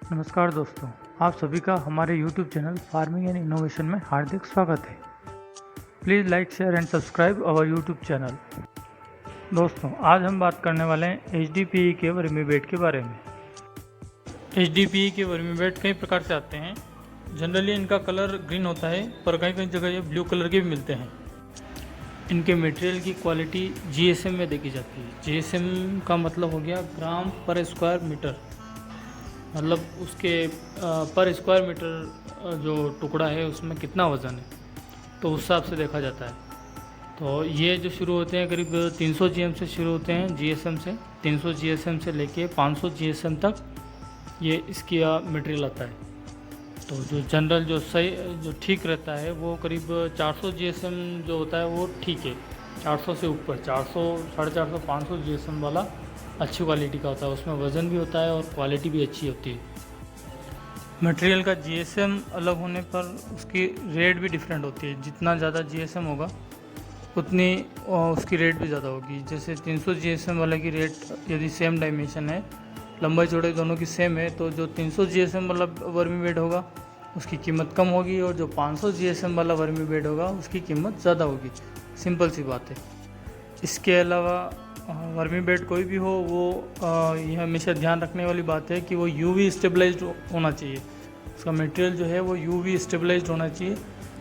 नमस्कार दोस्तों, आप सभी का हमारे YouTube channel farming and innovation में हार्दिक स्वागत है। Please like share and subscribe our YouTube channel. दोस्तों, आज हम बात करने वाले हैं HDPE के वर्मीबेड के बारे में। HDPE के वर्मीबेड कई प्रकार से आते हैं। जनरली इनका कलर ग्रीन होता है, पर कई कई जगह ये ब्लू कलर के भी मिलते हैं। इनके मटेरियल की क्वालिटी GSM में देखी जाती है। GSM का मतलब हो गया ग्राम पर स्क्वायर मीटर, मतलब उसके पर स्क्वायर मीटर जो टुकड़ा है उसमें कितना वज़न है, तो उस हिसाब से देखा जाता है। तो ये जो शुरू होते हैं करीब 300 GM से शुरू होते हैं, GSM से 300 GSM से लेके 500 GSM तक ये इसकी मटेरियल आता है। तो जो जनरल जो ठीक रहता है वो करीब 400 GSM जो होता है वो ठीक है। 400 से ऊपर 400, 450, 500 GSM वाला अच्छी क्वालिटी का होता है, उसमें वज़न भी होता है और क्वालिटी भी अच्छी होती है। मटेरियल का GSM अलग होने पर उसकी रेट भी डिफरेंट होती है। जितना ज़्यादा GSM होगा उतनी उसकी रेट भी ज़्यादा होगी। जैसे 300 GSM वाले की रेट यदि सेम डायमेंशन है, लंबाई चौड़ाई दोनों की सेम है, तो जो 300 GSM वाला वर्मीबेड होगा उसकी कीमत कम होगी, और जो 500 GSM वाला वर्मीबेड होगा उसकी कीमत ज़्यादा होगी। सिंपल सी बात है। इसके अलावा वर्मीबेड कोई भी हो वो ये हमेशा ध्यान रखने वाली बात है कि वो UV स्टेबलाइज्ड होना चाहिए। उसका मटेरियल जो है वो UV स्टेबलाइज्ड होना चाहिए,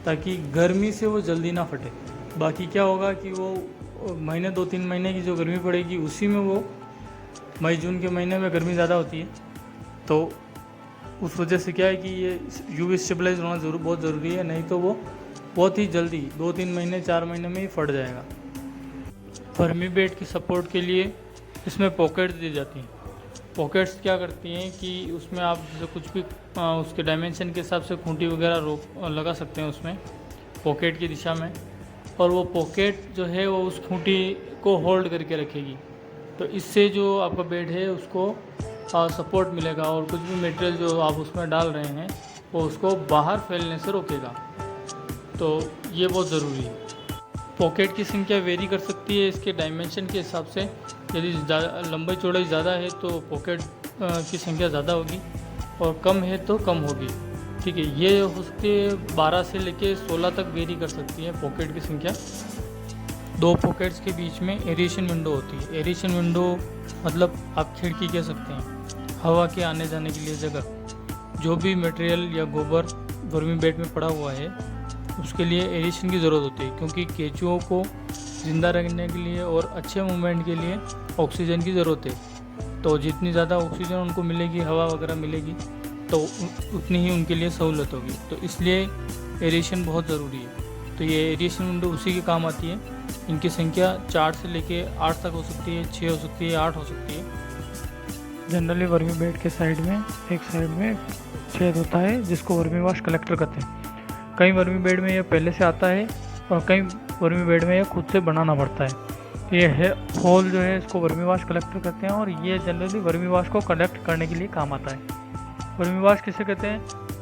ताकि गर्मी से वो जल्दी ना फटे। बाकी क्या होगा कि वो महीने 2-3 महीने की जो गर्मी पड़ेगी उसी में वो मई जून के महीने में गर्मी ज़्यादा होती है, तो उस वजह से क्या है कि ये UV स्टेबलाइज होना बहुत ज़रूरी है। नहीं तो वो बहुत ही जल्दी 2-3 महीने 4 महीने में ही फट जाएगा। वर्मीबेड की सपोर्ट के लिए इसमें पॉकेट्स दी जाती हैं। पॉकेट्स क्या करती हैं कि उसमें आप जैसे कुछ भी उसके डायमेंशन के हिसाब से खूंटी वगैरह लगा सकते हैं उसमें पॉकेट की दिशा में, और वो पॉकेट जो है वो उस खूंटी को होल्ड करके रखेगी। तो इससे जो आपका बेड है उसको सपोर्ट मिलेगा, और कुछ भी मटेरियल जो आप उसमें डाल रहे हैं वो उसको बाहर फैलने से रोकेगा। तो ये बहुत ज़रूरी है। पॉकेट की संख्या वेरी कर सकती है इसके डायमेंशन के हिसाब से। यदि लंबाई चौड़ाई ज़्यादा है तो पॉकेट की संख्या ज़्यादा होगी, और कम है तो कम होगी। ठीक है, ये हो सकती है 12 से लेके 16 तक वेरी कर सकती है पॉकेट की संख्या। 2 पॉकेट्स के बीच में एरिएशन विंडो होती है। एरिएशन विंडो मतलब आप खिड़की कह सकते हैं, हवा के आने जाने के लिए जगह। जो भी मटेरियल या गोबर वर्मीबेड में पड़ा हुआ है उसके लिए एरिएशन की ज़रूरत होती है, क्योंकि केंचुओं को ज़िंदा रखने के लिए और अच्छे मूवमेंट के लिए ऑक्सीजन की ज़रूरत है। तो जितनी ज़्यादा ऑक्सीजन उनको मिलेगी, हवा वगैरह मिलेगी, तो उतनी ही उनके लिए सहूलत होगी। तो इसलिए एरिएशन बहुत ज़रूरी है। तो ये एरिएशन विंडो उसी के काम आती है। इनकी संख्या 4 से लेके 8 तक हो सकती है, 6 हो सकती है, 8 हो सकती है। जनरली वर्मीबेड के साइड में एक साइड में छेद होता है जिसको वर्मीवाश कलेक्टर कहते हैं। कई वर्मीबेड में ये पहले से आता है और कई वर्मीबेड में ये खुद से बनाना पड़ता है। ये है होल जो है इसको वर्मीवाश कलेक्टर कहते हैं, और ये जनरली वर्मीवाश को कलेक्ट करने के लिए काम आता है। वर्मीवाश किसे कहते हैं?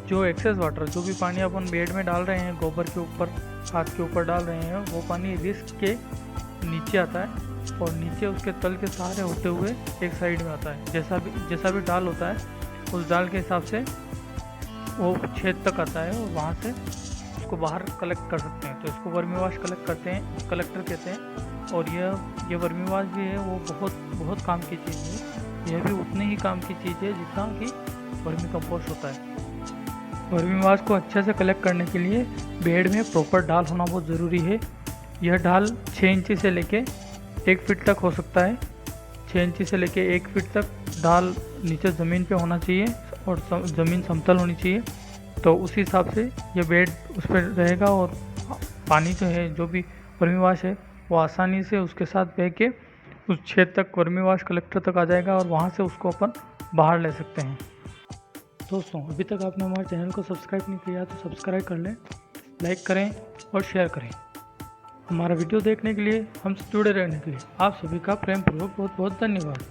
जो एक्सेस वाटर, जो भी पानी अपन बेड में डाल रहे हैं, गोबर के ऊपर, हाथ के ऊपर डाल रहे हैं, वो पानी रिस्क के नीचे आता है और नीचे उसके तल के सहारे होते हुए एक साइड में आता है। जैसा भी डाल होता है उस डाल के हिसाब से वो छेद तक आता है, और वहाँ से उसको बाहर कलेक्ट कर सकते हैं। तो इसको वर्मीवाश कलेक्टर कहते हैं। और ये वर्मीवाश भी है वो बहुत काम की चीज़ है। यह भी उतनी ही काम की चीज़ है जितना कि वर्मी कंपोस्ट होता है। वर्मीवाश को अच्छे से कलेक्ट करने के लिए बेड में प्रॉपर डाल होना बहुत ज़रूरी है। यह डाल 6 इंची से लेके 1 फीट तक हो सकता है। 6 इंची से लेके 1 फीट तक डाल नीचे ज़मीन पे होना चाहिए, और ज़मीन समतल होनी चाहिए। तो उसी हिसाब से ये बेड उस पर रहेगा, और पानी जो है, जो भी वर्मीवाश है, वो आसानी से उसके साथ बह के उस छेद तक वर्मीवाश कलेक्टर तक आ जाएगा, और वहाँ से उसको अपन बाहर ले सकते हैं। दोस्तों, अभी तक आपने हमारे चैनल को सब्सक्राइब नहीं किया तो सब्सक्राइब कर लें, लाइक करें और शेयर करें। हमारा वीडियो देखने के लिए, हमसे जुड़े रहने के लिए आप सभी का प्रेमपूर्वक बहुत बहुत धन्यवाद।